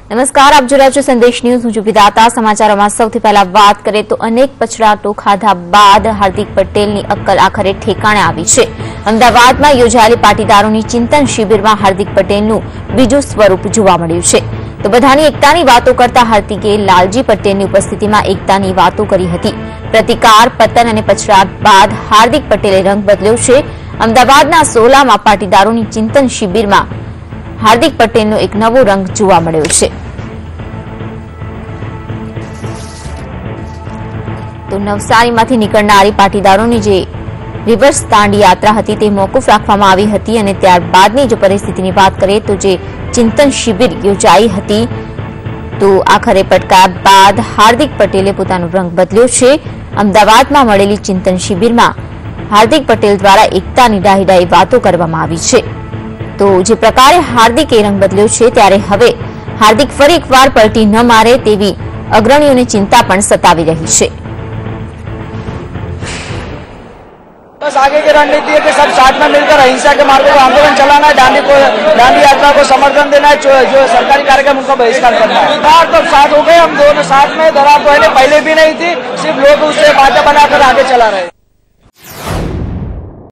નમસ્કાર, આપ જોઈ રહ્યા છો સંદેશ ન્યૂઝ। હું છું વિધાતા। સમાચારોમાં સૌથી પહેલા વાત કરીએ તો અનેક પછડાટો ખાધા બાદ હાર્દિક પટેલની અક્કલ આખરે ઠેકાણે આવી છે। અમદાવાદમાં યોજાયેલી પાટીદારોની ચિંતન શિબિરમાં હાર્દિક પટેલનું બીજું સ્વરૂપ જોવા મળ્યું છે। તો બધાની એકતાની વાતો કરતા હાર્દિકે લાલજી પટેલની ઉપસ્થિતિમાં એકતાની વાતો કરી હતી। પ્રતિકાર, પતન અને પછડાટ બાદ હાર્દિક પટેલે રંગ બદલ્યો છે। અમદાવાદના સોલામાં પાટીદારોની ચિંતન શિબિરમાં हार्दिक पटेलનો एक नवो रंग જોવા મળ્યો છે। તો નવસારીમાંથી નીકળનારી પાટીદારોની જે રિવર્સ દાંડી યાત્રા હતી તે મોકૂફ રાખવામાં આવી હતી અને ત્યારબાદની જો પરિસ્થિતિની વાત કરીએ તો જે ચિંતન શિબિર યોજાઈ હતી તો આખરે પટકાયા બાદ હાર્દિક પટેલે પોતાનો રંગ બદલ્યો છે। અમદાવાદમાં મળેલી ચિંતન શિબિરમાં હાર્દિક પટેલ દ્વારા એકતાની ડાહી વાતો કરવામાં આવી છે। तो जे प्रकारे हार्दिके रंग बदल्यो छे त्यारे हवे हार्दिक फरी एकवार पलटी न मारे तेवी अग्रणीओने चिंता पण सतावी रही छे। बस आगे की रणनीति है कि सब साथ में मिलकर अहिंसा के मार्ग पर आंदोलन चलाना है, दांडी यात्रा को समर्थन देना है, जो सरकारी कार्यक्रम उनका बहिष्कार करना है। बार तो साथ हो गए, हम दोनों साथ में। दरार पहले भी नहीं थी, सिर्फ लोग उससे बातें बनाकर आगे चला रहे।